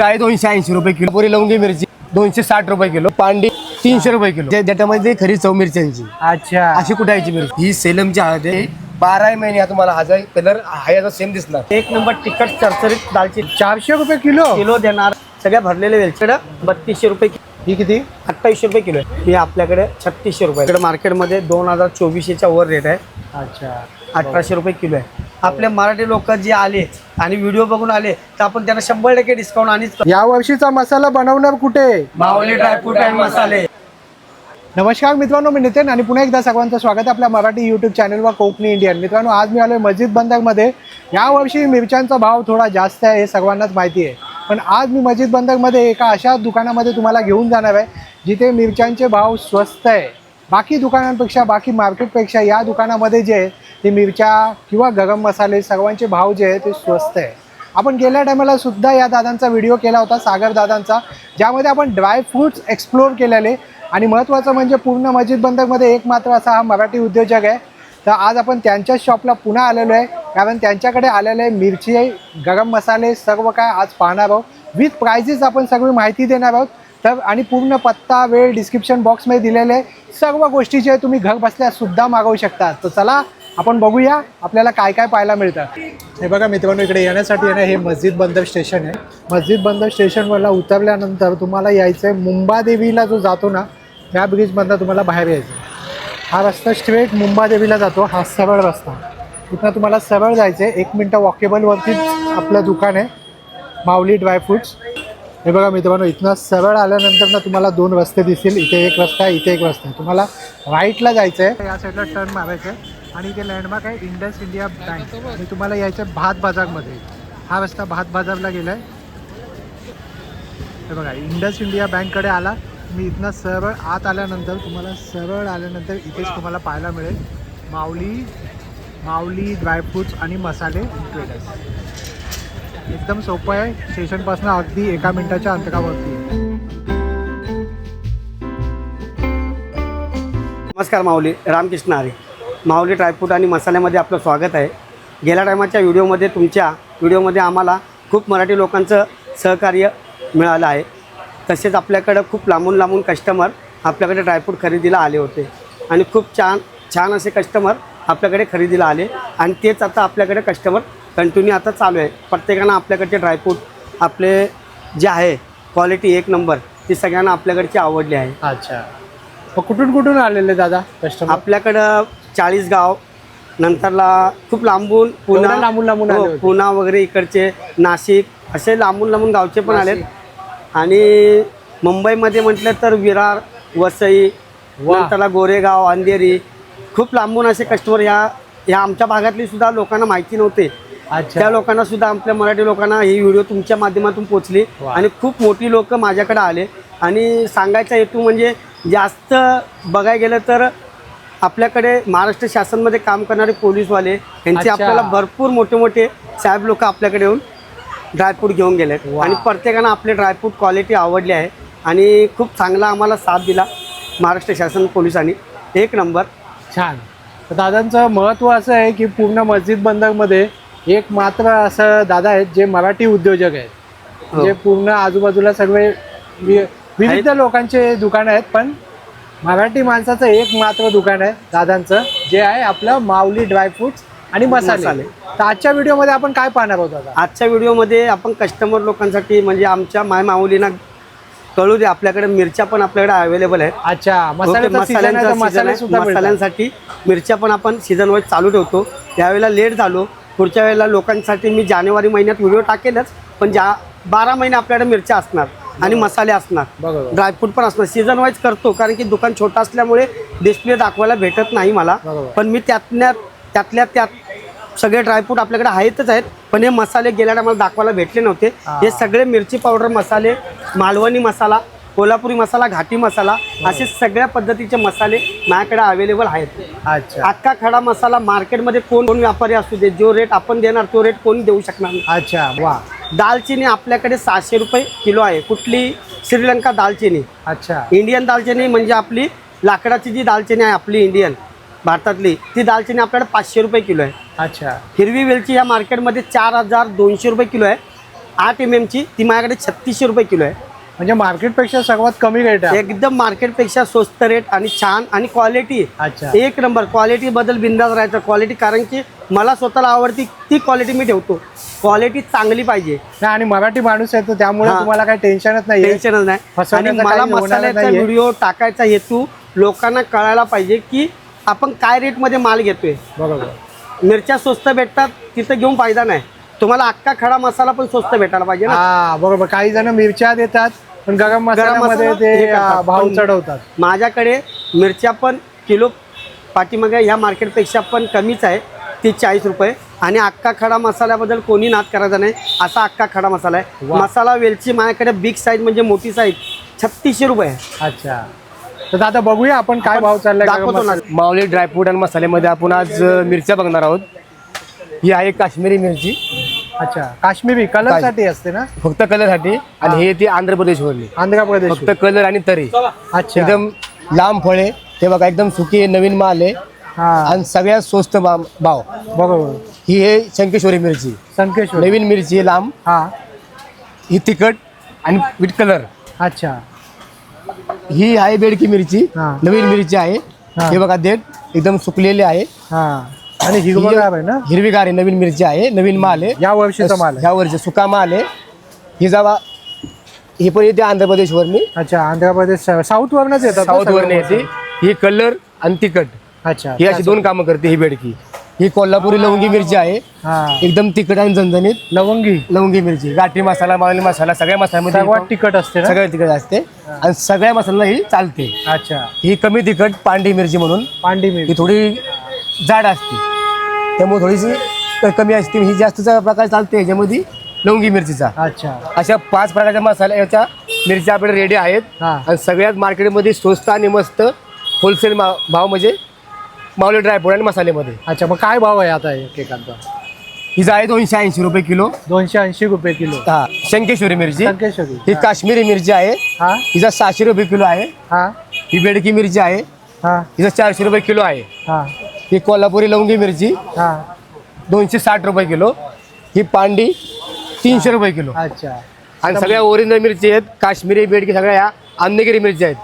काय 280 रुपये किलो. पुरी लवंगी मिरची 260 रुपये किलो. पांडी 300 रुपये किलो. ज्याच्यामध्ये खरी चव मिरच्यांची. अच्छा, अशी कुठायची मिरची. ही सेलमची हळद आहे. 12 महिने तुम्हाला हा कलर हा याचा सेम दिसणार. एक नंबर तिखट चरचरीत दालचिनी 400 रुपये किलो देणार. सगळ्या भरलेल्या वेलचीकडे 3200 रुपये. ही किती? 2800 रुपये किलो आहे. ही आपल्याकडे 3600 रुपये. इकडे मार्केटमध्ये 2024च्या वर रेट आहे. अच्छा, 1800 रुपये किलो आहे. आपले मराठी लोक जे आले आणि व्हिडिओ बघून आले तर आपण त्यांना 100% डिस्काउंट आणि या वर्षीचा मसाला बनवणार कुठे? माऊली ड्रायफ्रूट आणि मसाले. नमस्कार मित्रांनो, मी नितीन आणि पुन्हा एकदा सर्वांचं स्वागत आहे आपल्या मराठी यूट्यूब चॅनलवर कोकणी इंडियन. मित्रांनो, आज मी आलो आहे मस्जिद बंदरमध्ये. यावर्षी मिरच्यांचा भाव थोडा जास्त आहे हे सर्वांनाच माहिती आहे. पण आज मी मस्जिद बंदरमध्ये एका अशा दुकानामध्ये तुम्हाला घेऊन जाणार आहे जिथे मिरच्यांचे भाव स्वस्त आहे. बाकी दुकानांपेक्षा, बाकी मार्केटपेक्षा या दुकानामध्ये जे आहे ते मिरच्या किंवा गरम मसाले सर्वांचे भाव जे आहे ते स्वस्त आहे. आपण गेल्या टायमाला सुद्धा या दादांचा व्हिडिओ केला होता, सागर दादांचा, ज्यामध्ये आपण ड्रायफ्रूट्स एक्सप्लोअर केलेले. आणि महत्त्वाचं म्हणजे पूर्ण मस्जिद बंदरमध्ये एकमात्र असा हा मराठी उद्योजक आहे. तर आज आपण त्यांच्याच शॉपला पुन्हा आलेलो आहे, कारण त्यांच्याकडे आलेले मिरची, गरम मसाले सर्व काय आज पाहणार आहोत. विथ प्राइजेस आपण सगळी माहिती देणार आहोत. तर आणि पूर्ण पत्ता, वेळ डिस्क्रिप्शन बॉक्समध्ये दिलेले सर्व गोष्टी जे तुम्ही घर बसल्यासुद्धा मागवू शकता. तर चला आपण बघूया आपल्याला काय काय पाहायला मिळतं. हे बघा मित्रांनो, इकडे येण्यासाठी आहे ना हे मस्जिद बंदर स्टेशन आहे. मस्जिद बंदर स्टेशनवरला उतरल्यानंतर तुम्हाला यायचं आहे मुंबादेवीला जो जातो ना त्या ब्रिजमधनं तुम्हाला बाहेर यायचं. हा रस्ता स्ट्रेट मुंबादेवीला जातो, हा सरळ रस्ता. इथनं तुम्हाला सरळ जायचं आहे. 1 मिनटं वॉकेबलवरतीच आपलं दुकान आहे माऊली ड्रायफ्रूट्स. हे बघा मित्रांनो, इथनं सरळ आल्यानंतर ना तुम्हाला 2 रस्ते दिसतील. इथे एक रस्ता आहे, इथे एक रस्ता आहे. तुम्हाला राईटला जायचं आहे, या साईडला टर्न मारायचं आहे आणि इथे लँडमार्क आहे इंडस इंडिया बँक. आणि तुम्हाला यायचं आहे भात बाजारमध्ये. हा रस्ता भात बाजारला गेला आहे. हे बघा, इंडस इंडिया बँककडे आला मी. इथनं सरळ आत आल्यानंतर तुम्हाला सरळ आल्यानंतर इथेच तुम्हाला पाहायला मिळेल माऊली ड्रायफ्रूट्स आणि मसाले ट्रेडर्स. एकदम सोपं आहे, स्टेशनपासून अगदी 1 मिनिटाच्या अंतरावरती. नमस्कार माऊली, रामकृष्ण हरी. माऊली ड्रायफ्रूट आणि मसाल्यामध्ये आपलं स्वागत आहे. गेल्या टायमाच्या व्हिडिओमध्ये, तुमच्या व्हिडिओमध्ये आम्हाला खूप मराठी लोकांचं सहकार्य मिळालं आहे. तसेच आपल्याकडं खूप लांबून कस्टमर आपल्याकडे ड्रायफ्रूट खरेदीला आले होते आणि खूप छान असे कस्टमर आपल्याकडे खरेदीला आले. आणि तेच आता आपल्याकडे कस्टमर कंटिन्यू आता चालू आहे. प्रत्येकानं आपल्याकडचे ड्रायफ्रूट आपले जे आहे क्वालिटी 1 नंबर, ते सगळ्यांना आपल्याकडचे आवडले आहे. अच्छा, मग कुठून आलेले दादा कस्टमर? आपल्याकडं 40 गाव, नंतरला खूप लांबून पुणा वगैरे इकडचे, नाशिक असे लांबून गावचे पण आलेत. आणि मुंबईमध्ये म्हटलं तर विरार, वसई, नंतरला गोरेगाव, अंधेरी, खूप लांबून असे कस्टमर ह्या आमच्या भागातली सुद्धा लोकांना माहिती नव्हते. त्या लोकांना सुद्धा, आपल्या मराठी लोकांना ही व्हिडिओ तुमच्या माध्यमातून पोचली आणि खूप मोठी लोक माझ्याकडे आले. आणि सांगायचा हेतू म्हणजे जास्त बघायला गेलं तर आपल्याकडे महाराष्ट्र शासनमध्ये काम करणारे पोलीसवाले यांचे आपल्याला भरपूर मोठे साहेब लोक आपल्याकडे येऊन ड्रायफ्रूट घेऊन गेलेत. आणि प्रत्येकानं आपले ड्रायफ्रूट क्वालिटी आवडली आहे आणि खूप चांगला आम्हाला साथ दिला महाराष्ट्र शासन पोलिसांनी. 1 नंबर. छान. तर दादांचं महत्त्व असं आहे की पूर्ण मस्जिद बंदरमध्ये एक मात्र असं दादा आहेत जे मराठी उद्योजक आहेत. म्हणजे पूर्ण आजूबाजूला सगळे विविध लोकांचे दुकानं आहेत, पण मराठी माणसाचं एक मात्र दुकान आहे दादांचं, जे आहे आपलं माऊली ड्रायफ्रूट्स आणि मसाले. तर आजच्या व्हिडिओमध्ये आपण काय पाहणार आहोत दादा? आजच्या व्हिडिओमध्ये आपण कस्टमर लोकांसाठी म्हणजे आमच्या माऊलींना कळू दे, आपल्याकडे मिरच्या पण आपल्याकडे अवेलेबल आहेत. अच्छा, मसाल्यांसाठी मिरच्या पण आपण सीझन वाईज चालू ठेवतो. त्यावेळेला लेट झालो, पुढच्या वेळेला लोकांसाठी मी जानेवारी महिन्यात व्हिडिओ टाकेलच, पण 12 महिने आपल्याकडे मिरच्या असणार आणि मसाले असणार, ड्रायफ्रूट पण असणार. सीझन वाईज करतो, कारण की दुकान छोटं असल्यामुळे डिस्प्ले दाखवायला भेटत नाही मला. पण मी त्यातल्या सगळे ड्रायफ्रूट आपल्याकडे आहेतच आहेत. पण हे मसाले गेल्या टायमाला दाखवायला भेटले नव्हते. हे सगळे मिरची पावडर मसाले, मालवणी मसाला, कोल्हापुरी मसाला, घाटी मसाला, असे सगळ्या पद्धतीचे मसाले माझ्याकडे अवेलेबल आहेत. अच्छा, अख्खा खडा मसाला मार्केटमध्ये कोण व्यापारी असू दे, जो रेट आपण देणार तो रेट कोणी देऊ शकणार नाही. अच्छा, वा. दालचिनी आपल्याकडे 600 रुपये किलो आहे. कुठली? श्रीलंका दालचिनी. अच्छा, इंडियन दालचिनी म्हणजे आपली लाकडाची जी दालचिनी आहे आपली इंडियन भारतातली, ती दालचिनी आपल्याकडे 500 रुपये किलो आहे. अच्छा, हिरवी वेलची या मार्केटमध्ये 4200 रुपये किलो आहे. 8 mm ची, ती माझ्याकडे 3600 रुपये किलो आहे. म्हणजे मार्केटपेक्षा सर्वात कमी रेट आहे. एकदम मार्केटपेक्षा स्वस्त रेट आणि छान आणि क्वालिटी अच्छा. एक नंबर. क्वालिटी बद्दल बिंदास राहायचं. क्वालिटी कारण की मला स्वतःला आवडती ती क्वालिटी मी ठेवतो. क्वालिटी चांगली पाहिजे. नाही, आणि मराठी माणूस आहे तर त्यामुळे हा. तुम्हाला काही टेन्शनच नाही. टेन्शनच नाही. आणि फसवण्याचं मला काही होणारच मसाल्याचा नाहीये. व्हिडिओ टाकायचा हेतू लोकांना कळायला पाहिजे की आपण काय रेटमध्ये माल घेतोय. बरोबर. मिरच्या स्वस्त भेटतात तिथं घेऊन फायदा नाही. तुम्हाला अख्खा खडा मसाला पण स्वस्त भेटायला पाहिजे ना. हा बरोबर. काही जण मिरच्या देतात पण गरम मसाल्यामध्ये मसाला ते हे करतात. भाव पण चढवतात. माझ्याकडे मिरच्या पण किलो पाठीमागे ह्या मार्केटपेक्षा पण कमीच आहे, ती 40 रुपये. आणि अख्खा खडा मसाल्याबद्दल कोणी नाद करायचा नाही. असा अख्खा खडा मसाला आहे. वा. मसाला वेलची माझ्याकडे बिग साईज म्हणजे मोठी साईज 3600 रुपये आहे. अच्छा. तर आता बघूया आपण काय भाव चाललाय गरम दाखवतो ना. मसाला. माऊली ड्रायफ्रूट आणि मसाल्यामध्ये आपण आज मिरच्या बघणार आहोत. ही आहे काश्मीरी मिरची, अच्छा. काश्मीरी कलर साठी असते ना. फक्त कलरसाठी. आणि हे ती आंध्र प्रदेशवरली, आंध्र प्रदेश. फक्त कलर आणि तरी. अच्छा. एकदम लांब फळे, ते बघा एकदम सुकी नवीन माल आहे हा आणि सगळ्यात स्वस्त भाव. बरोबर. ही आहे शंकेश्वरी मिरची, संकेश्वर. नवीन मिरची आहे, लांब. हा. ही तिखट आणि विथ कलर. अच्छा. ही आहे बेडकी मिरची, हा. नवीन मिरची आहे. हा. हे बघा देठ एकदम सुकलेले आहे, हा. आणि हिरवगार आहे ना. हिरवीगार आहे, नवीन मिरची आहे, नवीन माल आहे. या वर्षीचा माल आहे. ह्या वर्षी सुका माल आहे. ही जावा ही पण येते आंध्र प्रदेशवरनी, अच्छा. आंध्र प्रदेश साऊथ वरनच येतात ना साऊथ वरनं सगळे येते. मसाले? ही कलर आणि तिखट, अच्छा. ही अशी दोन कामं करते ही बेडकी. ही कोल्हापुरी लवंगी मिरची आहे, हा. एकदम तिखट आणि झणझणीत लवंगी लवंगी मिरची. गाठी मसाला, मावली मसाला, सगळ्या मसाल्यामध्ये सर्वात तिखट असते ना. सगळ्या तिखट असते आणि सगळ्या मसाला ही चालते. अच्छा. ही कमी तिखट पांढरी मिरची म्हणून, पांडी ही मिरची. थोडी जाड असते त्यामुळे थोडीशी कमी असते. ही जास्तचा प्रकार चालते ह्याच्यामध्ये लवंगी मिरचीचा. अच्छा. अशा 5 प्रकारच्या मसाल्याच्या मिरच्या आपल्या रेडी आहेत. हा. आणि सगळ्यात मार्केटमध्ये स्वस्त आणि मस्त होलसेल भाव म्हणजे माऊली ड्रायफ्रूट आणि मसाल्यामध्ये. अच्छा. मग काय भाव आहे आता एकेकांचा. हिचा आहे 280 रुपये किलो. 280 रुपये किलो. हा, शंकेश्वरी मिरची. संकेश्वरी. ही काश्मीरी मिरची आहे, हा. हिचा 600 रुपये किलो आहे. हा. ही बेडकी मिरची आहे, हा. हिचा 400 रुपये किलो आहे. हा. ही कोल्हापुरी लवंगी मिरची हा. 260 रुपये किलो. ही पांडी 300 रुपये किलो. अच्छा. आणि सगळ्या ओरिजिनल मिरची आहेत, काश्मीरी बेडकी सगळ्या ह्या अन्नगिरी मिरची आहेत.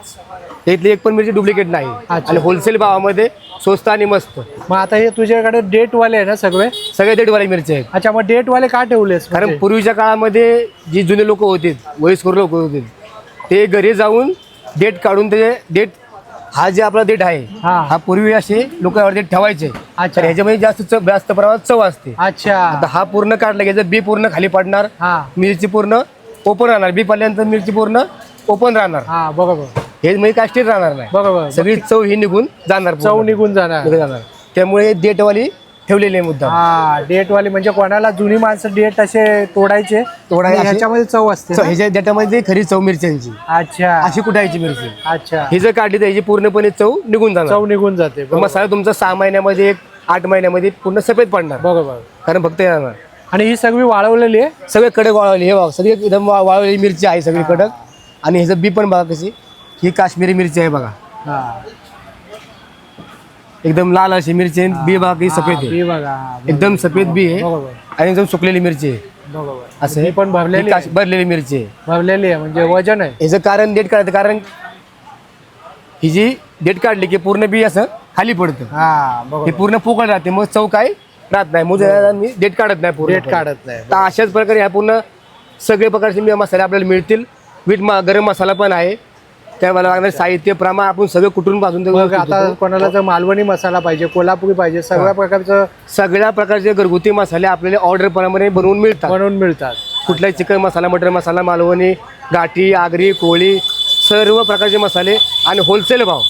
इथली एक पण मिरची डुप्लिकेट नाही. अच्छा. आणि होलसेल भावामध्ये स्वस्त आणि मस्त. मग आता हे तुझ्याकडे डेटवाले आहे ना सगळे. सगळे डेटवाले मिरची आहेत. अच्छा. मग डेटवाले का ठेवलेस. कारण पूर्वीच्या काळामध्ये जी जुने लोक होते, वयस्कर लोक होते, ते घरी जाऊन डेट काढून ते डेट, हा जे आपला डेट आहे हा. हा पूर्वी असे लोक डेट ठेवायचे. अच्छा. तर ह्याच्यामध्ये जास्त प्रमाणात चव असते. अच्छा. आता हा पूर्ण काढला घ्यायचा, बी पूर्ण खाली पडणार, हा. मिरची पूर्ण ओपन राहणार, बी पडल्यानंतर मिरची पूर्ण ओपन राहणार. हा. बरोबर. हे म्हणजे काय स्थिर राहणार नाही. बरोबर. सगळी चव ही निघून जाणार, चव पूर्ण निघून जाणार. निघून जाणार. त्यामुळे डेटवाली ठेवलेली आहे मुद्दा. हा. डेटवाले म्हणजे कोणाला जुनी माणसं डेट असे तोडायचे. तोडायचे. आणि ह्याच्यामध्ये चव असते ना? ह्याच्या डेटामध्ये खरी चव मिरच्यांची अच्छा. अशी कुठायची मिरची. अच्छा. ही जर काढली तर ह्याची पूर्णपणे चव निघून जाणार. चव निघून जाते. तर मसाला तुमचा 6 महिन्यामध्ये 8 महिन्यामध्ये पूर्ण सफेद पडणार, बरोबर. कारण फक्त येणार. आणि ही सगळी वाळवलेली आहे. सगळे कडक वाळवली, हे बघा सगळी एकदम वाळवलेली मिरची आहे सगळी कडक. आणि ह्याचं बी पण बघा कशी, ही काश्मीरी मिरची आहे बघा, हा. एकदम लाल अशी मिरची आहे. बी बघा की सफेद आहे, हे बघा. हा. एकदम सफेद बी आहे बरोबर. आणि एकदम सुकलेली मिरची आहे. बरोबर. असं ही पण भरलेली आहे. भरलेली मिरची आहे. भरलेली आहे म्हणजे वजन आहे. ह्याचं कारण डेट काढतं, कारण ही जी डेट काढली की पूर्ण बी असं खाली पडतं, हा. हे बरोबर. पूर्ण पोकळ राहते, मग चव काय राहत नाही. मग मी डेट काढत नाही, पूर्ण डेट काढत नाही. तर अशाच प्रकारे ह्या पूर्ण सगळे प्रकारचे मसाले आपल्याला मिळतील. गरम मसाला पण आहे. त्याला लागणारे साहित्य प्रमाण आपण सगळं कुठून पासून ते मग आता कोणाला जर मालवणी मसाला पाहिजे, कोल्हापुरी पाहिजे, सगळ्या प्रकारचं सगळ्या प्रकारचे घरगुती मसाले आपल्याला ऑर्डर प्रमाणे बनवून मिळतात. बनवून मिळतात. कुठलाही चिकन मसाला, मटन मसाला, मालवणी, गाठी, आगरी, कोळी, सर्व प्रकारचे मसाले. आणि होलसेल भाव.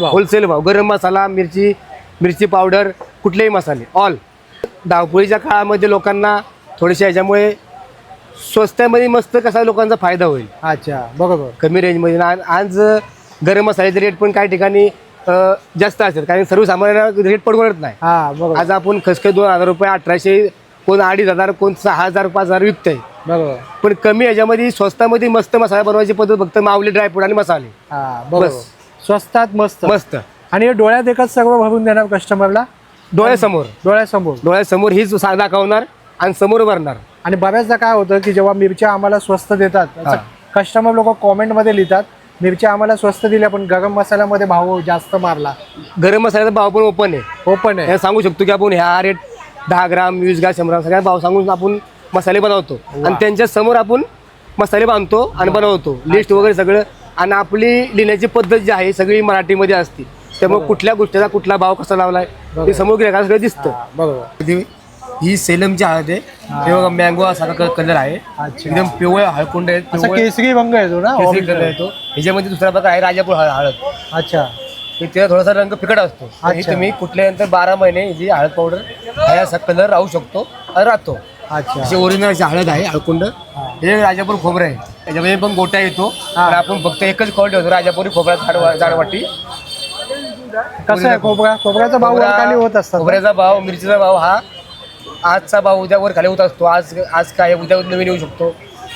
होलसेल भाव. गरम मसाला, मिरची पावडर, कुठलेही मसाले ऑल. धावपळीच्या काळामध्ये लोकांना थोडेसे ह्याच्यामुळे स्वस्तामध्ये मस्त कसा लोकांचा फायदा होईल. अच्छा. बरोबर. कमी रेंजमध्ये. आज गरम मसाल्याचे रेट पण काही ठिकाणी जास्त असतात, कारण सर्वसामान्यांना रेट परवडत नाही. हा. बरोबर. आज आपण खसखस 2000 रुपये, 1800, कोण 2500, कोण 6000, 5000 विकत आहे. बरोबर. पण कमी ह्याच्यामध्ये स्वस्तामध्ये मस्त मसाला बनवायची पद्धत फक्त माऊली ड्रायफ्रूट आणि मसाले. हा. बरोबर. बस. स्वस्तात मस्त. मस्त. आणि हे डोळ्यात एकच सगळं भरून देणार कस्टमरला. डोळ्यासमोर डोळ्यासमोर. डोळ्यासमोर हीच दाखवणार आणि समोर भरणार. आणि बऱ्याचदा काय होतं की जेव्हा मिरच्या आम्हाला स्वस्त देतात हा. कस्टमर लोक कॉमेंटमध्ये लिहितात मिरच्या आम्हाला स्वस्त दिल्या पण गरम मसाल्यामध्ये भाव जास्त मारला. गरम मसाल्याचा भाव पण ओपन आहे. ओपन आहे. हे सांगू शकतो की आपण ह्या रेट 10 ग्राम 20 ग्राम 100 ग्राम सगळ्या भाव सांगून आपण मसाले बनवतो आणि त्यांच्या समोर आपण मसाले बांधतो आणि बनवतो लिस्ट वगैरे सगळं. आणि आपली लिहिण्याची पद्धत जी आहे सगळी मराठीमध्ये असते त्यामुळे कुठल्या गोष्टीचा कुठला भाव कसा लावलाय ते समोर गिरायकाला सगळं दिसतं. बरोबर. ही सेलमची हळद आहे. हे बघा मँगो असा कलर आहे. अच्छा. एकदम पिवळ हळकुंड आहे. असा केसरी रंग येतो ना. केसरी कलर येतो. ह्याच्यामध्ये दुसरा प्रकार आहे राजापूर हळद. अच्छा. त्याचा थोडासा रंग फिकट असतो. ही अच्छा. तुम्ही कुठल्यानंतर 12 महिने जी हळद पावडर हा असा कलर राहू शकतो आणि राहतो. अच्छा. अशी ओरिजिनल अशी हळद आहे हळकुंड. हे राजापूर खोबरं आहे. त्याच्यामध्ये पण गोट्या येतो. हा. तर आपण फक्त एकच क्वालिटी होतो राजापुरी खोबरा जाडवाटी. कसं आहे खोबऱ्याचा भाव वर खाली होत असतात. खोबऱ्याचा भाव मिरचीचा भाव हा आजचा भाव उद्या वर खाली होत असतो. आज काय उद्या नवीन येऊ शकतो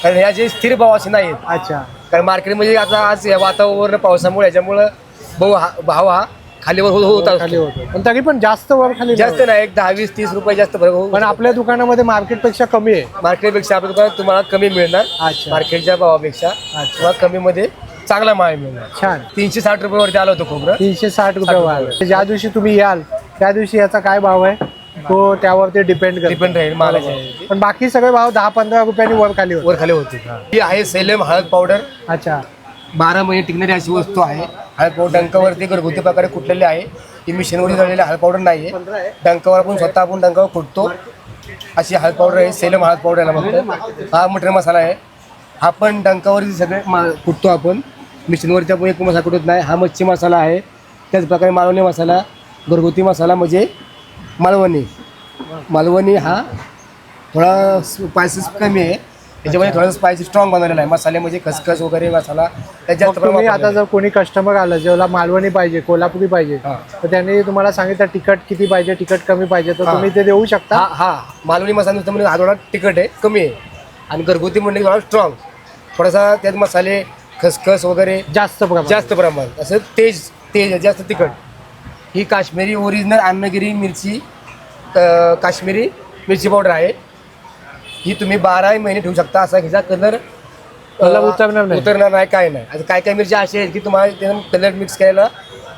कारण ह्या जे स्थिर भाव असे नाहीत. अच्छा. कारण मार्केटमध्ये आता आज या वातावरण पावसामुळे याच्यामुळं भाव हा खालीवर होत खाली असतो. होतो पण तरी पण जास्त वर खाली जास्त नाही एक 10 20 30 रुपये जास्त फरक होऊ पण आपल्या दुकानामध्ये मार्केटपेक्षा कमी आहे. मार्केटपेक्षा आपल्या दुकानात तुम्हाला कमी मिळणार. अच्छा. मार्केटच्या भावापेक्षा तुम्हाला कमी मध्ये चांगला माल मिळणार. छान. 360 रुपयावरती आलं होतं खोबरं. 360 रुपये वाढ. ज्या दिवशी तुम्ही याल त्या दिवशी याचा काय भाव आहे तो त्यावरती डिपेंड डिपेंड राहील मालाच्या पण बाकी सगळे भाव 10-15 रुपयांनी वर खाली होते. वर खाली होते. ही आहे सेलम हळद पावडर. अच्छा. 12 महिने टिकणारी अशी वस्तू आहे. हळद पावडर डंकावरती घरगुती प्रकारे कुठलेली आहे. ही मिशनवरती झालेली हळद पावडर नाही आहे. डंकावर आपण स्वतः आपण डंकावर फुटतो अशी हळद पावडर आहे. सेलम हळद पावडर याला म्हणतो. हा मटन मसाला आहे. हा पण डंकावरती सगळे फुटतो आपण. मिशनवरती आपण एक मसाला कुठत नाही. हा मच्छी मसाला आहे. त्याच प्रकारे मालवणी मसाला घरगुती मसाला म्हणजे मालवणी हा थोडा स्पायसेस कमी आहे. त्याच्यामध्ये थोडा स्पायसी स्ट्रॉंग बनवलेला आहे. मसाले म्हणजे खसखस वगैरे मसाला त्याच्यात मग तुम्ही आता जर कोणी कस्टमर आलं जेव्हा मालवणी पाहिजे कोल्हापुरी पाहिजे हा. तर त्यांनी तुम्हाला सांगितलं तिखट किती पाहिजे तिखट कमी पाहिजे तर हा. तुम्ही ते देऊ शकता. हा मालवणी मसाला नुसतं म्हणजे हा थोडा तिखट आहे कमी आहे आणि घरगुती म्हणजे थोडा स्ट्रॉंग थोडासा त्यात मसाले खसखस वगैरे जास्त प्रमाणात असं तेज जास्त तिखट. ही काश्मीरी ओरिजिनल अन्नगिरी मिरची काश्मीरी मिरची पावडर आहे. ही तुम्ही 12 महिने ठेवू शकता. असा ह्याचा कलर उतरणार नाही काय नाही. आता काय मिरची अशी आहेत की तुम्हाला त्यानं कलर मिक्स करायला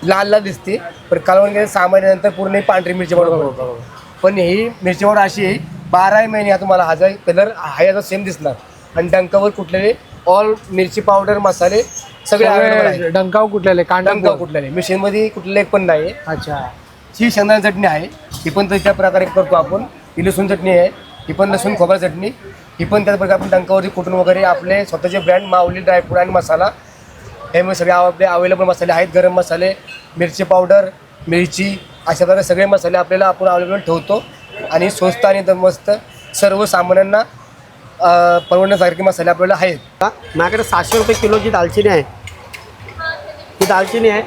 लाल दिसते पण कालवण केलं 6 महिन्यानंतर पूर्ण पांढरी मिरची पावडर. पण ही मिरची पावडर अशी आहे 12 महिने हा तुम्हाला हा कलर हा याचा सेम दिसणार. आणि डंकावर कुठलेले ऑल मिरची पावडर मसाले सगळे डंकाव कुठलेले डंकाव कुठलेले मिशनमध्ये कुठले एक पण नाही. अच्छा. ही शेंगदाणा चटणी आहे. ही पण त्या प्रकारे करतो आपण. ही लसूण चटणी आहे. ही पण लसूण खोबरा चटणी. ही पण त्याच प्रकारे आपण डंकावरती कुटून वगैरे आपले स्वतःचे ब्रँड माऊली ड्रायफ्रूट आणि मसाला हे सगळे आपले अवेलेबल मसाले आहेत. गरम मसाले मिरची पावडर मिरची अशा प्रकारे सगळे मसाले आपल्याला आपण अवेलेबल ठेवतो आणि स्वस्त आणि एकदम मस्त सर्वसामान्यांना परवडण्यासारखे मसाले आपल्याला आहेत. माझ्याकडे 700 रुपये किलोची दालचिनी आहे. ही दालचिनी आहे.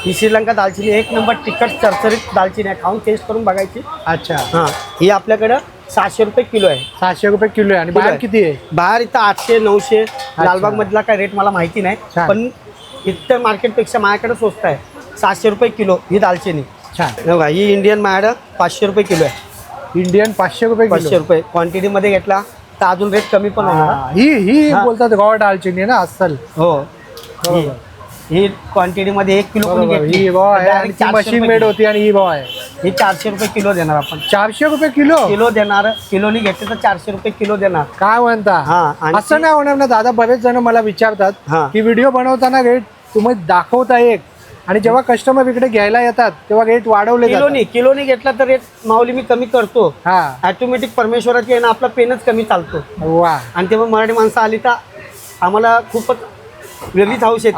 ही श्रीलंका दालचिनी एक नंबर तिखट चरचरीत दालचिनी आहे. खाऊन टेस्ट करून बघायची. अच्छा. हां ही आपल्याकडं 700 रुपये किलो आहे. 700 रुपये किलो आहे. आणि बाहेर किती आहे? बाहेर इथं 800 900 लालबाग मधला काय रेट मला माहिती नाही छान. पण इतर मार्केटपेक्षा माझ्याकडे स्वस्त आहे. 700 रुपये किलो ही दालचिनी. छान. बघा ही इंडियन माझ्याकडं 500 रुपये किलो आहे. इंडियन 500 रुपये 500 रुपये क्वांटिटीमध्ये घेतला तर अजून रेट कमी पण होणार. ही बोलतात गॉड दालचिनी ना अस्सल. हो ही क्वांटिटीमध्ये 1 किलो कोणी घेतली ही बॉ आहे आणि ती मशीन मेड होती आणि ही बॉ आहे. ही 400 रुपये किलो देणार आपण. 400 रुपये किलो देणार. किलोनी घेतले तर 400 रुपये किलो देणार. काय म्हणता? हा. असं नाही होणार ना दादा. बरेच जण मला विचारतात हा. की व्हिडिओ बनवताना रेट तुम्ही दाखवता एक आणि जेव्हा कस्टमर इकडे घ्यायला येतात तेव्हा रेट वाढवले जातात. किलोनी घेतला तर रेट माऊली मी कमी करतो. हा. ऑटोमॅटिक परमेश्वराची आहे ना आपला पेनच कमी चालतो. वा. आणि तेव्हा मराठी माणसं आली तर आम्हाला खूपच वेगळीच हाऊस येते.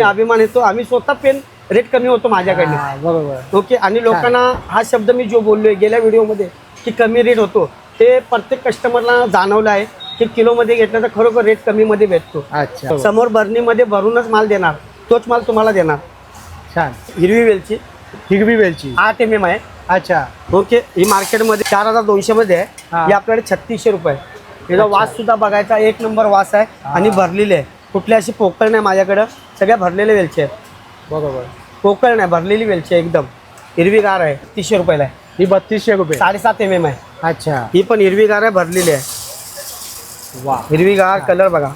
अभिमान येतो. आम्ही स्वतः पेन रेट कमी होतो माझ्याकडे. बरोबर. ओके. आणि लोकांना हा शब्द मी जो बोललोय गेल्या व्हिडिओमध्ये की कमी रेट होतो ते प्रत्येक कस्टमरला जाणवलं आहे की किलोमध्ये घेतलं तर खरोखर रेट कमीमध्ये भेटतो. अच्छा. समोर बर्नीमध्ये भरूनच माल देणार. तोच माल तुम्हाला देणार. छान. हिरवी वेलची 8 mm आहे. अच्छा. ओके. ही मार्केटमध्ये 4200 मध्ये आहे. ही आपल्याकडे 3600 रुपये. याचा वास सुद्धा बघायचा एक नंबर वास आहे आणि भरलेले आहे. कुठली अशी पोकळ नाही माझ्याकडं. सगळ्या भरलेल्या वेलची आहेत. बरोबर. पोकळ नाही भरलेली वेलची आहे एकदम हिरवीगार आहे. 300 रुपयाला आहे. ही 3200 रुपये 7.5 mm आहे. अच्छा. ही पण हिरवीगार आहे भरलेली आहे. वा हिरवीगार कलर बघा.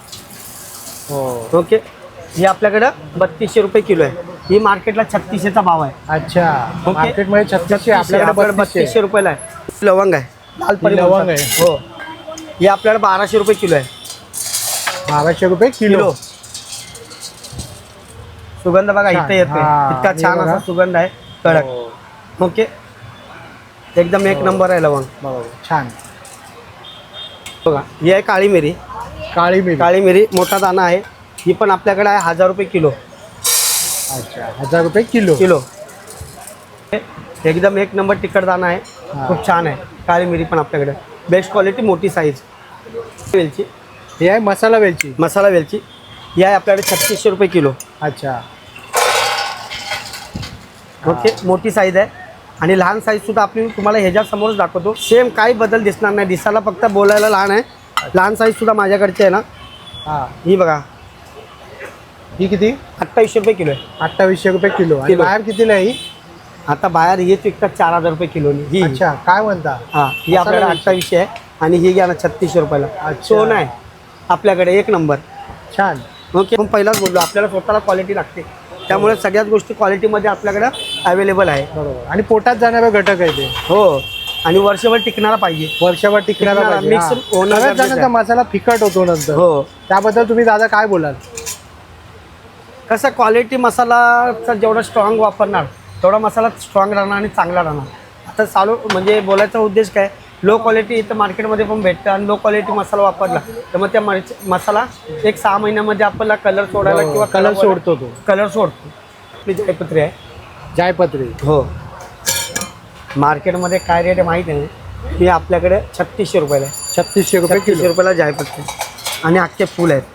हो ओके. ही आपल्याकडं 3200 रुपये किलो आहे. ही मार्केटला 3600चा भाव आहे. अच्छा ओके. मार्केटमध्ये 3600 आपल्याकडे 3200 रुपयाला आहे. लवंग आहे, लाल परी लवंग आहे. हो. ही आपल्याला 1200 रुपये किलो आहे. 1200 रुपये किलो. सुगंध बघा छान. इथे येते. हा, इतका हे छान बघा. असा सुगंध आहे, कडक. हो, ओके. एकदम एक नंबर आहे लवंग. बरोबर छान. बघा ही आहे काळी मिरी. काळी मिरी. काळी मिरी मोठा दाणा आहे. ही पण आपल्याकडे आहे 1000 रुपये किलो. अच्छा 1000 रुपये किलो. किलो. एकदम एक नंबर तिखट दाणा आहे. हा. खूप छान आहे. काळी मिरी पण आपल्याकडे बेस्ट क्वालिटी, मोठी साईज. वेलची, हे आहे मसाला वेलची. मसाला वेलची. ही आहे आपल्याकडे 3600 रुपये किलो. अच्छा ओके. मोठी साईज आहे आणि लहान साईज सुद्धा आपली तुम्हाला ह्याच्यासमोरच दाखवतो. सेम काही बदल दिसणार नाही. दिसायला फक्त बोलायला लहान आहे. लहान साईज सुद्धा माझ्याकडची आहे ना. हां ही बघा ही किती? 2800 रुपये किलो आहे. 2800 रुपये किलो. आणि किलो. बाहेर कितीला आहे ही? आता बाहेर हेच विकतात 4000 रुपये किलोनी. ही अच्छा काय म्हणता? हां ही आपल्याला 2800 आहे आणि ही घ्या ना 3600 रुपयाला. अच्छा. सोन आहे आपल्याकडे एक नंबर. छान. ओके. पण पहिलाच बोललो आपल्याला स्वतःला क्वालिटी लागते, त्यामुळे सगळ्याच गोष्टी क्वालिटीमध्ये आपल्याकडे अवेलेबल आहे. बरोबर. आणि पोटात जाणारे घटक आहे ते. हो. आणि वर्षभर टिकणारा पाहिजे. वर्षभर टिकणारा टिकणारा, पाहिजे. mix हां. होणं सगळ्यात गरजेचं जणांचा आहे. मसाला फिकट होतो नंतर. हो. त्याबद्दल तुम्ही दादा काय बोलाल? कसं क्वालिटी मसालाचा जेवढा स्ट्रॉंग वापरणार तेवढा मसाला स्ट्रॉंग राहणार आणि चांगला राहणार. आता चालू म्हणजे बोलायचा उद्देश काय, लो क्वालिटी इथं मार्केटमध्ये पण भेटतं आणि लो क्वालिटी मसाला वापरला तर मग त्या मसाला एक 6 महिन्यामध्ये आपल्याला कलर सोडायला किंवा कलर सोडतो तो. कलर सोडतो. आपली जायपत्री आहे. जायपत्री. हो. मार्केटमध्ये काय रेट आहे माहीत आहे. ही आपल्याकडे 3600 रुपयाला आहे. 3600 रुपये 3600 किलो. रुपयाला जायपत्री आणि अख्खे फुल आहेत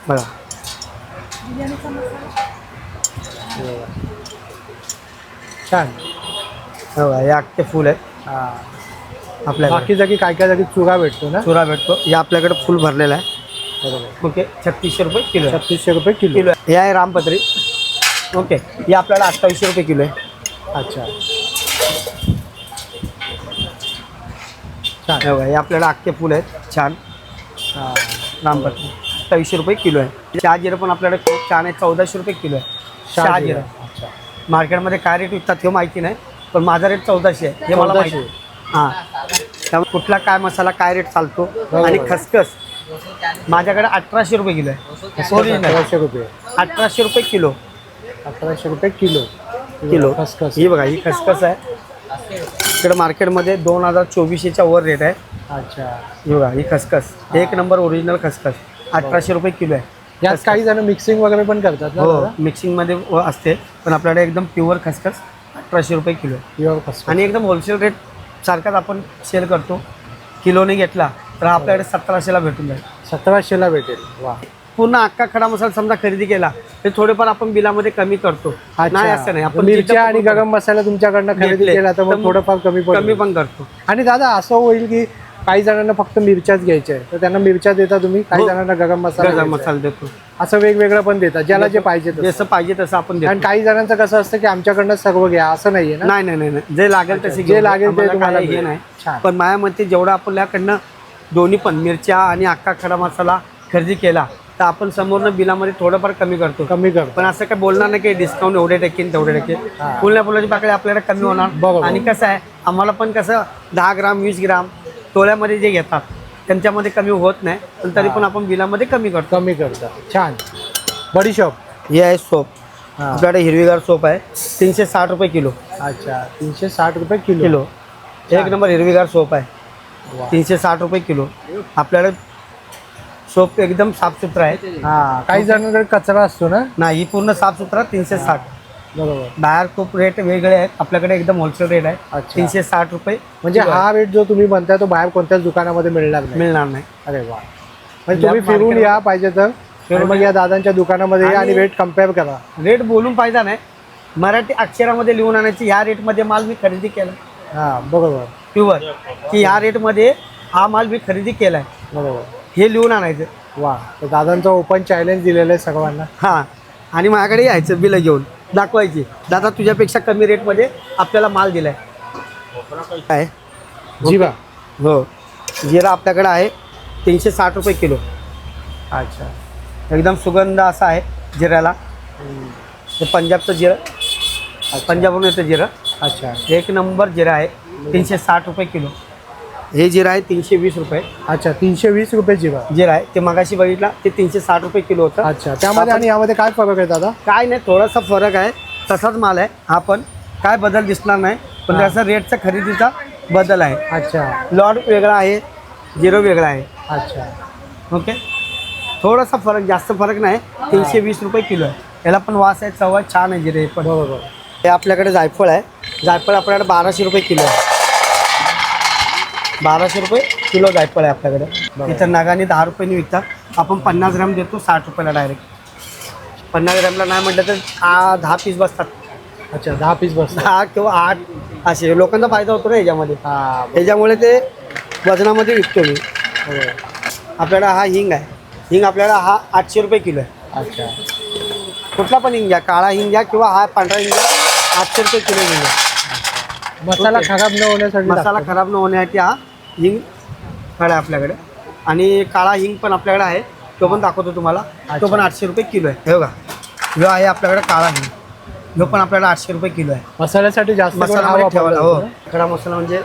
बघा. छान. हो हे अख्खे फुल आहेत हां. आपल्याला. बाकी जागी काय काय जागी चुरा भेटतो ना. चुरा भेटतो. हे आपल्याकडे फुल भरलेला आहे. बरोबर. ओके. 3600 रुपये किलो आहे. 3600 रुपये किलो. किलो आहे. हे आहे रामपत्री. ओके. ही आपल्याला 2800 रुपये किलो आहे. अच्छा छान. हे बघा, हे आपल्याला अख्खे फुल आहेत छान. हां. रामपत्री 2800 रुपये किलो आहे. शहाजिरं पण आपल्याकडे खूप छान आहे. 1400 रुपये किलो आहे शहाजिरं. अच्छा. मार्केटमध्ये काय रेट विकतात हे माहिती नाही, पण माझा रेट 1400 आहे हे मला माहिती आहे. हां. त्यामुळे कुठला काय मसाला काय रेट चालतो. आणि खसखस माझ्याकडे 1800 रुपये किलो आहे. ओरिजिनल 1800 रुपये. 1800 रुपये किलो. 1800 रुपये किलो. किलो. खसखस. ही बघा ही खसखस आहे. इकडे मार्केटमध्ये 2024च्या वर रेट आहे. अच्छा. ही बघा ही खसखस एक नंबर ओरिजिनल खसखस 1800 रुपये किलो आहे. यात काही जण मिक्सिंग वगैरे पण करतात ना हो दादा? मिक्सिंगमध्ये असते, पण आपल्याकडे एकदम प्युअर खसखस 1800 रुपये किलो आहे. प्युअर खसखस. आणि एकदम होलसेल रेट सारखाच आपण सेल करतो. किलोने घेतला तर आपल्याकडे 1700ला भेटून जाईल. 1700ला भेटेल. वा. पूर्ण अख्खा खडा मसाला समजा खरेदी केला तर थोडेफार आपण बिलामध्ये कमी करतो. नाही असं नाही. आपण मिरच्या आणि गरम मसाला तुमच्याकडनं खरेदी घेतले केला तर तर मग थोडंफार कमी कमी पडेल. पण करतो. आणि दादा असं होईल की काही जणांना फक्त मिरच्याच घ्यायच्या आहे तर त्यांना मिरच्या देता तुम्ही, काही हो. जणांना गरम मसाला गरम घ्यायचा आहे. मसाला देतो. असं वेगवेगळं पण देतात ज्याला जे पाहिजे तसं. जसं पाहिजे तसं आपण कारण देतो. काही जणांचं कसं असतं की आमच्याकडनं सर्व घ्या असं नाहीये ना. नाही नाही नाही नाही. जे लागेल तसे जे लागेल ते आम्हाला तुम्हाला काही हे मिळेल. नाही. छान. पण माझ्या मते जेवढं आपल्याकडनं दोन्ही पण मिरच्या आणि अख्खा खडा मसाला खरेदी केला तर आपण समोरनं बिलामध्ये थोडंफार कमी करतो. कमी कर. पण असं काय बोलणार नाही की डिस्काउंट एवढे टक्के तेवढे टक्के. हा. फुलल्या फुलाची पाकळी आपल्याला कमी होणार. बरोबर. आणि कसं आहे आम्हाला पण कसं 10 ग्राम 20 ग्राम तोल्यामध्ये जे घेतात त्यांच्यामध्ये कमी होत नाही, पण तरी पण आपण बिलामध्ये कमी करतो. कमी करता. छान. बडीशॉप. हे आहे सोप. हा. आपल्याकडे हिरवीगार सोप आहे 360 रुपये किलो. अच्छा 360 रुपये किलो. किलो. एक नंबर हिरवीगार सोप आहे. वा. 360 रुपये किलो. आपल्याकडे सोप एकदम साफसुथरा आहे. हा काही जणांकडे कचरा असतो ना. नाही पूर्ण साफसुथरा 360. बरोबर. बाहेर खूप रेट वेगळे आहेत, आपल्याकडे एकदम होलसेल रेट आहे. अच्छा. 360 रुपये म्हणजे हा रेट जो तुम्ही म्हणताय तो बाहेर कोणत्याच दुकानामध्ये मिळणार नाही. मिळणार नाही. अरे वा. म्हणजे तुम्ही फिरून या पाहिजे तर आणि मग या दादांच्या दुकानामध्ये या आणि रेट कम्पेअर करा. रेट बोलून फायदा नाही. मराठी अक्षरामध्ये लिहून आणायची ह्या रेटमध्ये माल मी खरेदी केला. हा बरोबर. प्युअर की ह्या रेटमध्ये हा माल मी खरेदी केला आहे बरोबर. हे लिहून आणायचं. वा. तर दादांचं ओपन चॅलेंज दिलेलं आहे सर्वांना. हां. आणि माझ्याकडे यायचं बिलं घेऊन दाखवायची, दादा तुझ्यापेक्षा कमी रेटमध्ये आपल्याला माल दिलाय. काय जीवा. हो जिरा आपल्याकडे आहे 360 रुपये किलो. अच्छा. एकदम सुगंध असा आहे जिऱ्याला. हे पंजाबचं जिरं, पंजाबवरून येतं जिरं. अच्छा. एक नंबर जिरा आहे. 360 रुपये किलो. हे जिरा आहे 320 रुपये. अच्छा, 320 रुपये जिरा जिरा आहे. ते मगाशी बघितला ते 360 रुपये किलो होतं. अच्छा. त्यामध्ये आणि यामध्ये काय फरक आहे दादा? काय नाही, थोडासा फरक आहे. तसाच माल आहे हा, पण काय बदल दिसणार नाही, पण त्याचा रेटचा खरेदीचा बदल आहे. अच्छा. लॉट वेगळा आहे, जिरो वेगळा आहे. अच्छा. ओके, थोडासा फरक, जास्त फरक नाही. 320 रुपये किलो आहे. याला पण वास आहे, चव आहे, छान आहे जिरे हे पण. बरोबर. हे आपल्याकडे जायफळ आहे. जायफळ आपल्याकडे 1200 रुपये किलो आहे. 1200 रुपये किलो जायफळ आहे आपल्याकडे. इथं नगाने 10 रुपयांनी विकतात. आपण 50 ग्रॅम देतो 60 रुपयाला डायरेक्ट. 50 ग्रॅमला नाही म्हटलं तर 10 पीस बसतात. अच्छा, 10 पीस बस. 10 किंवा 8 असे लोकांचा फायदा होतो ना याच्यामध्ये. हां. त्याच्यामुळे ते वजनामध्ये विकतो मी. आपल्याला हा हिंग आहे. हिंग आपल्याला हा 800 रुपये किलो आहे. अच्छा. कुठला पण हिंग घ्या, काळा हिंग घ्या किंवा हा पांढरा हिंग घ्या, 800 रुपये किलो हिंग आहे. मसाला खराब न होण्यासाठी मसाला खराब न होण्यासाठी हा हिंग आहे आपल्याकडे. आणि काळा हिंग पण आपल्याकडे आहे, तो पण दाखवतो तुम्हाला. तो पण 800 रुपये किलो आहे. हे बघा, जो आहे आपल्याकडे काळा हिंग, जो पण आपल्याला 800 रुपये किलो आहे. मसाल्यासाठी जास्त मसाला ठेवायला. हो, खडा मसाला म्हणजे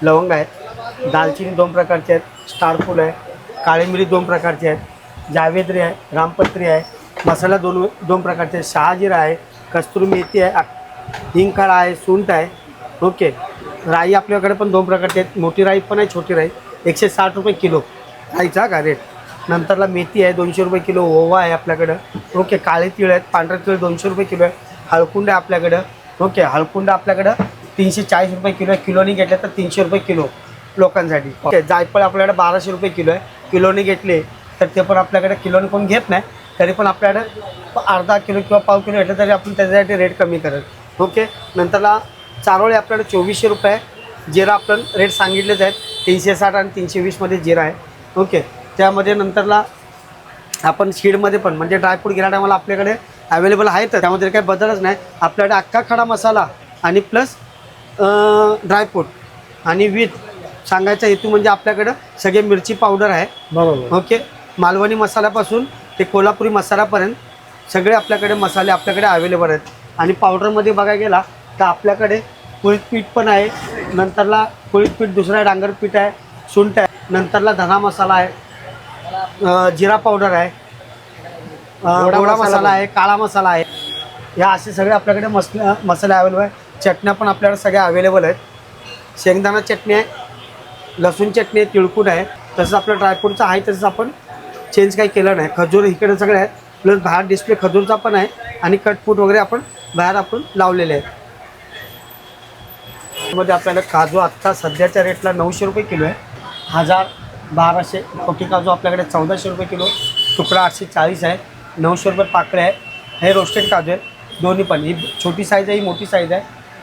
लवंग आहे, दालचिनी 2 प्रकारचे आहेत, स्टारफूल आहे, काळी मिरी 2 प्रकारचे आहेत, जावेत्री आहे, रामपत्री आहे, मसाला 2 प्रकारचे आहेत, शहाजिरा आहे, कस्तुरी मेथी आहे, हिंग काळा आहे, सुंठ आहे. ओके, राई आपल्याकडे पण 2 प्रकारचे आहेत. मोठी राई पण आहे, छोटी राई. 160 रुपये किलो राईचा का रेट. नंतरला मेथी आहे 200 रुपये किलो. ओवा आहे आपल्याकडं. ओके, काळे तिळ आहेत, पांढरे तिळ 200 रुपये किलो आहे. हळकुंड आहे आपल्याकडं. ओके, हळकुंड आपल्याकडं 340 रुपये किलो आहे. किलोनी घेतले तर 300 रुपये किलो लोकांसाठी. ओके, जायफळ आपल्याकडे 1200 रुपये किलो आहे. किलोनी घेतले तर ते पण आपल्याकडे किलोनी कोण घेत नाही, तरी पण आपल्याकडे अर्धा किलो किंवा पाव किलो घेतलं तरी आपण त्याच्यासाठी रेट कमी करत. ओके, नंतरला चारोळे आपल्याकडे 2400 रुपये. जिरा आपण रेट सांगितलेच आहेत, 360 आणि 320मध्ये जिरा आहे. ओके, त्यामध्ये नंतरला आपण शीडमध्ये पण म्हणजे ड्रायफ्रूट गेल्या टायमाला आपल्याकडे अवेलेबल आहे, तर त्यामध्ये काही बदलच नाही. आपल्याकडे अख्खा खडा मसाला आणि प्लस ड्रायफ्रूट आणि विथ सांगायचा हेतू म्हणजे आपल्याकडं सगळे मिरची पावडर आहे. बरोबर. ओके, मालवणी मसाल्यापासून ते कोल्हापुरी मसाल्यापर्यंत सगळे आपल्याकडे मसाले आपल्याकडे अवेलेबल आहेत. आणि पावडरमध्ये बघायला गेला तर आपल्याकडे कुळीत पीठ पण आहे, नंतरला कुळीत पीठ दुसरा डांगर पीठ आहे, सुंठ आहे, नंतरला धना मसाला आहे, जिरा पावडर आहे, गोडा मसाला आहे, काळा मसाला आहे. या असे सगळे आपल्याकडे मसाले अवेलेबल आहे. चटण्या पण आपल्याकडे सगळ्या अवेलेबल आहेत. शेंगदाणा चटणी आहे, लसूण चटणी आहे, तिळकुट आहे. तसंच आपलं ड्रायफ्रूटचं आहे, तसंच आपण चेंज काही केलं नाही. खजूर इकडे सगळे आहेत, प्लस बाहेर डिस्प्ले खजूरचा पण आहे आणि कटफ्रूट वगैरे आपण बाहेर आपण लावलेले आहेत. मध्ये आपल्याला काजू आत्ता सध्याच्या रेटला 900 रुपये किलो आहे. 1200 कोटी काजू आपल्याकडे 1400 रुपये किलो. तुकडा 840 आहे. 900 रुपये पाकळे आहे. हे रोस्टेड काजू आहे दोन्ही पण. ही छोटी साईज आहे, ही मोठी साईज आहे,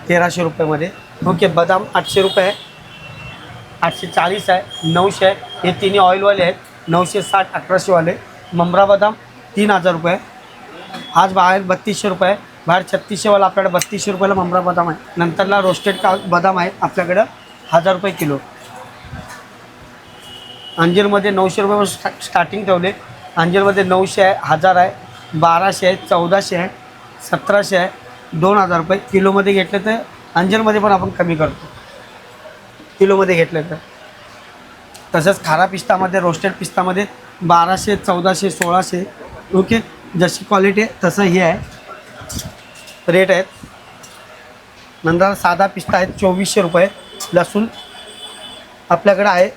1300 रुपयेमध्ये. ओके, बदाम 800 रुपये आहे, 840 आहे, 900 आहे. हे तिन्ही ऑइलवाले आहेत, 960, 1800वाले. ममरा बदाम 3000 रुपये. आज बाहेर 3200 रुपये, बाहेर 3600वाला आपल्याकडे 3200 रुपयाला ममरा बदाम आहे. नंतरला रोस्टेड बदाम आहेत आपल्याकडं 1000 रुपये किलो. अंजीरमध्ये 900 रुपये स्टार्टिंग ठेवले. अंजीरमध्ये 900 आहे, 1000 आहे, 1200 आहे, 1400 आहे, 1700 आहे, 2000 रुपये. किलोमध्ये घेतलं तर अंजीरमध्ये पण आपण कमी करतो किलोमध्ये घेतलं तर. तसंच खारा पिस्तामध्ये, रोस्टेड पिस्तामध्ये 1200, 1400, 1600. ओके, जशी क्वालिटी आहे तसं हे आहे, रेट आहेत. नंतर साधा पिस्ता आहे 2400 रुपये. लसूण आपल्याकडे आहे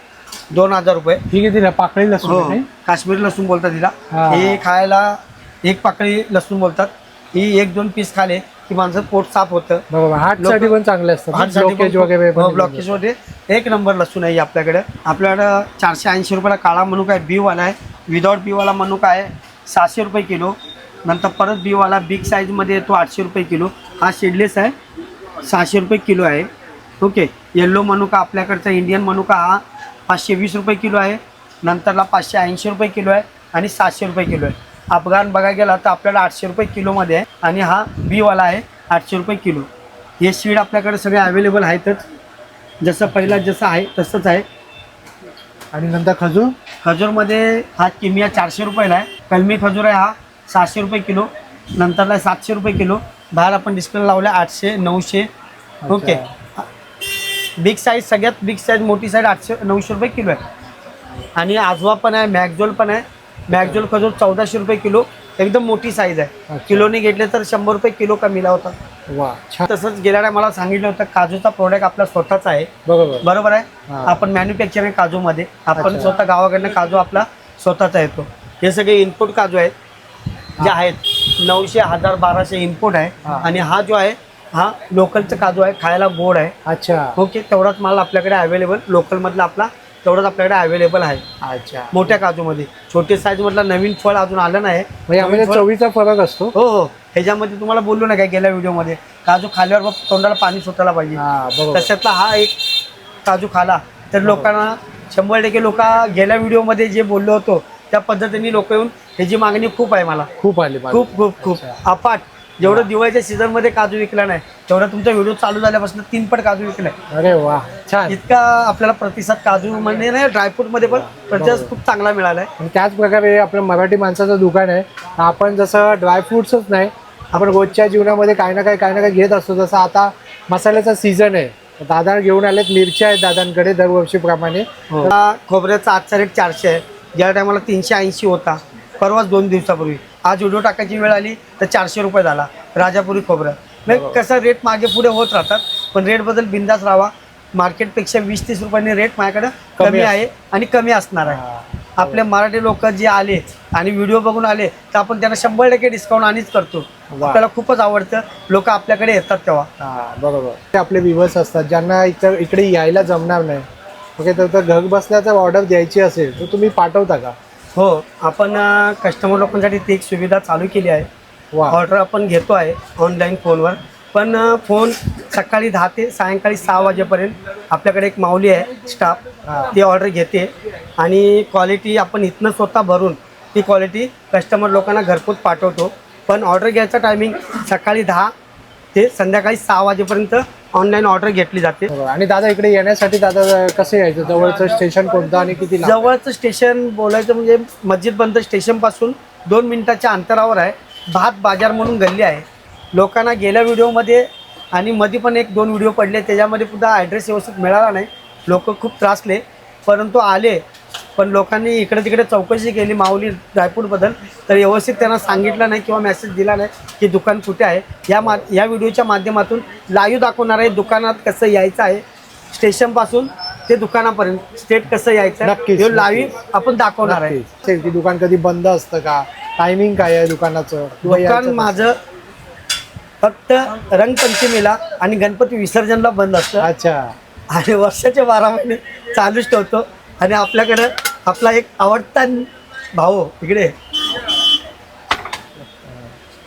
2000 रुपये. ठीक आहे, तिला पाकळी लसूण हो, आहे. काश्मीरी लसूण बोलतात तिला. हा. हे खायला एक पाकळी लसूण बोलतात. ही 1-2 पीस खाले की माणसं पोट साफ होतं. बरोबर. हार्टसाठी पण चांगले असतात. हार्टसाठी ब्लॉकेज वगैरे पण ब्लॉकेज वगैरे एक नंबर लसूण आहे आपल्याकडे. आपल्याकडं 480 रुपयाला काळा मनुका आहे, बीवाला आहे. विदाऊट बीवाला मनुका आहे 700 रुपये किलो. नंतर परत बीवाला बिग साईजमध्ये येतो 800 रुपये किलो. हा शेडलेस आहे, 600 रुपये किलो आहे. ओके, येल्लो मनुका आपल्याकडचा इंडियन मनुका हा 520 रुपये किलो आहे. नंतरला 580 रुपये किलो आहे आणि 700 रुपये किलो आहे. अफगाण बघायला गेला तर आपल्याला 800 रुपये किलोमध्ये आहे आणि हा बीवाला आहे 800 रुपये किलो. हे सीड आपल्याकडे सगळे अवेलेबल आहेतच, जसं पहिला जसं आहे तसंच आहे. आणि नंतर खजूर. खजूरमध्ये हा किमिया 400 रुपयाला आहे. कलमी खजूर आहे हा 600 रुपये किलो. नंतरला 700 रुपये किलो. बाहेर आपण डिस्प्ले लावला 800 900. ओके. बिग साईज सगळ्यात बिग साईज मोठी साईज 800 900 रुपये किलो आहे. आणि आजवा पण आहे, मॅगझोल पण आहे. मॅगझोल खजूर 1400 रुपये किलो. एकदम मोठी साईज आहे. किलोने घेतले तर 100 रुपये किलो कमीला होता. वा छान. तसंच गेल्या मला सांगितलं होतं काजूचा प्रोडक्ट आपला स्वतःचा आहे. बरोबर आहे. आपण मॅन्युफॅक्चरिंग काजूमध्ये आपण स्वतः गावाकडनं काजू आपला स्वतःचा येतो. हे सगळे इनपुट काजू आहेत जे आहेत 900 1000 1200 इनपुट आहे. आणि हा जो आहे हा लोकलचा काजू आहे, खायला गोड आहे. अच्छा. ओके. तेवढाच माल आपल्याकडे अवेलेबल लोकलमधला आपला तेवढंच आपल्याकडे अवेलेबल आहे. अच्छा. मोठ्या काजूमध्ये. छोटे साईज मधला नवीन फळ अजून आलं नाही. म्हणजे यामध्ये चवीचा फरक असतो. हो हो. ह्याच्यामध्ये तुम्हाला बोललो ना काय गेल्या व्हिडिओमध्ये काजू खाल्यावर तोंडाला पाणी सुटायला पाहिजे. तशातला हा एक काजू खाला तर लोकांना 100% लोक गेल्या व्हिडिओमध्ये जे बोललो होतो त्या पद्धतीने लोक येऊन ह्याची मागणी खूप आहे. मला खूप आली. खूप खूप खूप अपाट. जेवढं दिवाळीच्या सीझन मध्ये काजू विकला नाही तेवढा तुमचा व्हिडिओ चालू झाल्यापासून 3 पट काजू विकलाय. अरे वा छान. इतका आपल्याला प्रतिसाद काजू म्हणजे नाही ड्रायफ्रूट मध्ये पण प्रतिसाद खूप चांगला मिळालाय. आणि त्याच प्रकारे आपलं मराठी माणसाचं दुकान आहे. आपण जसं ड्रायफ्रुट्सच नाही आपण रोजच्या जीवनामध्ये काही ना काही घेत असतो. जसं आता मसाल्याचा सीझन आहे. दादा घेऊन आलेत मिरच्या आहेत दादांकडे दरवर्षीप्रमाणे. खोबऱ्याचा आजचा रेट 400 आहे. ज्या टायमाला 380 होता परवाच 2 दिवसापूर्वी. आज व्हिडिओ टाकायची वेळ आली तर 400 रुपये झाला राजापुरी खोबरं. मग कसं रेट मागे पुढे होत राहतात पण रेट बद्दल बिंदास राहावा. मार्केटपेक्षा 20-30 रुपयांनी रेट माझ्याकडे कमी आहे आणि कमी असणार आहे. आपले मराठी लोक जे आले आणि व्हिडिओ बघून आले तर आपण त्यांना 100% डिस्काउंट आणिच करतो. आपल्याला खूपच आवडतं. लोक आपल्याकडे येतात तेव्हा. बरोबर. ते आपले व्ह्यूअर्स असतात ज्यांना इकडे यायला जमणार नाही. ओके. तर घर बसल्याचा ऑर्डर द्यायची असेल तर तुम्ही पाठवता का? हो. आपण कस्टमर लोकांसाठी ती एक सुविधा चालू केली आहे. ऑर्डर आपण घेतो आहे ऑनलाईन फोनवर. पण फोन सकाळी 10 ते सायंकाळी 6 वाजेपर्यंत आपल्याकडे एक माऊली आहे स्टाफ ती ऑर्डर घेते. आणि क्वालिटी आपण इथनं स्वतः भरून ती क्वालिटी कस्टमर लोकांना घरपोच पाठवतो. पण ऑर्डर घ्यायचा टायमिंग सकाळी 10 ते संध्याकाळी 6 वाजेपर्यंत ऑनलाईन ऑर्डर घेतली जाते. आणि दादा इकडे येण्यासाठी दादा कसं यायचं? जवळचं स्टेशन कोणतं आणि किती? जवळचं स्टेशन बोलायचं म्हणजे मस्जिद बंद स्टेशनपासून 2 मिनिटाच्या अंतरावर आहे. भात बाजार म्हणून गल्ली आहे. लोकांना गेल्या व्हिडिओमध्ये आणि मध्ये पण 1-2 व्हिडिओ पडले त्याच्यामध्ये सुद्धा ॲड्रेस व्यवस्थित मिळाला नाही. लोक खूप त्रासले परंतु आले. पण लोकांनी इकडे तिकडे चौकशी केली माऊली ड्रायफ्रूटबद्दल तर व्यवस्थित त्यांना सांगितलं नाही किंवा मेसेज दिला नाही की दुकान कुठे आहे. या व्हिडिओच्या माध्यमातून लाईव्ह दाखवणार आहे दुकानात कसं यायचं आहे. स्टेशनपासून ते दुकानापर्यंत स्टेट कसं यायचं हे लाईव्ह आपण दाखवणार आहे. दुकान कधी बंद असतं का? टायमिंग काय आहे दुकानाचं? दुकान माझं फक्त रंगपंचमीला आणि गणपती विसर्जनला बंद असतं. अच्छा. आणि वर्षाचे 12 महिने चालूच ठेवतो. आणि आपल्याकडं आपला एक आवडता भाऊ इकडे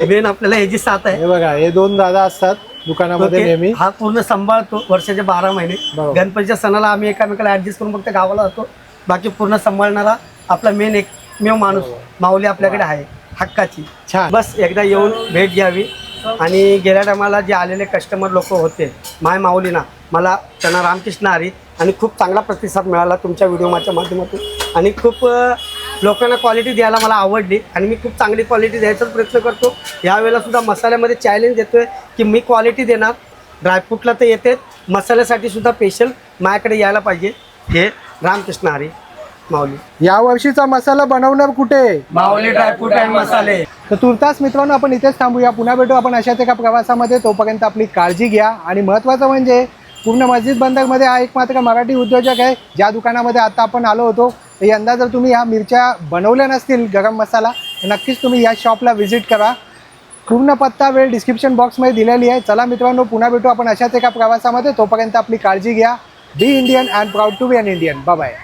मेन आपल्याला ह्याची साथ आहे. हे बघा हे 2 दादा असतात दुकानामध्ये नेहमी. हा पूर्ण सांभाळतो वर्षाचे 12 महिने. गणपतीच्या सणाला आम्ही एकामेकाला ऍडजस्ट करून फक्त गावाला जातो. बाकी पूर्ण सांभाळणारा आपला मेन एकमेव माणूस माऊली आपल्याकडे आहे हक्काची. छान. बस एकदा येऊन भेट घ्यावी. आणि गेल्या टायमाला जे आलेले कस्टमर लोक होते माय माऊलीना मला त्यांना रामकृष्ण हरी आणि खूप चांगला प्रतिसाद मिळाला तुमच्या व्हिडिओच्या माध्यमातून. आणि खूप लोकांना क्वालिटी द्यायला मला आवडली आणि मी खूप चांगली क्वालिटी द्यायचाच प्रयत्न करतो. यावेळेला सुद्धा मसाल्यामध्ये चॅलेंज देतोय की मी क्वालिटी देणार. ड्रायफ्रूटला तर येते मसाल्यासाठी सुद्धा स्पेशल माझ्याकडे यायला पाहिजे. हे रामकृष्ण हरी माऊली. या वर्षीचा मसाला बनवणार कुठे? माऊली ड्रायफ्रूट अँड मसाले. तर तुर्तास मित्रांनो आपण इथेच थांबूया. पुन्हा भेटू आपण अशाच एका प्रवासामध्ये. तोपर्यंत आपली काळजी घ्या. आणि महत्त्वाचं म्हणजे पूर्ण मस्जिद बंदरमध्ये हा एकमात्र मराठी उद्योजक आहे ज्या दुकानामध्ये आता आपण आलो होतो. तर यंदा जर तुम्ही ह्या मिरच्या बनवल्या नसतील गरम मसाला तर नक्कीच तुम्ही या शॉपला व्हिजिट करा. पूर्ण पत्ता वेळ डिस्क्रिप्शन बॉक्समध्ये दिलेली आहे. चला मित्रांनो पुन्हा भेटू आपण अशाच एका प्रवासामध्ये. तोपर्यंत आपली काळजी घ्या. Be Indian and proud to be an Indian. Bye bye.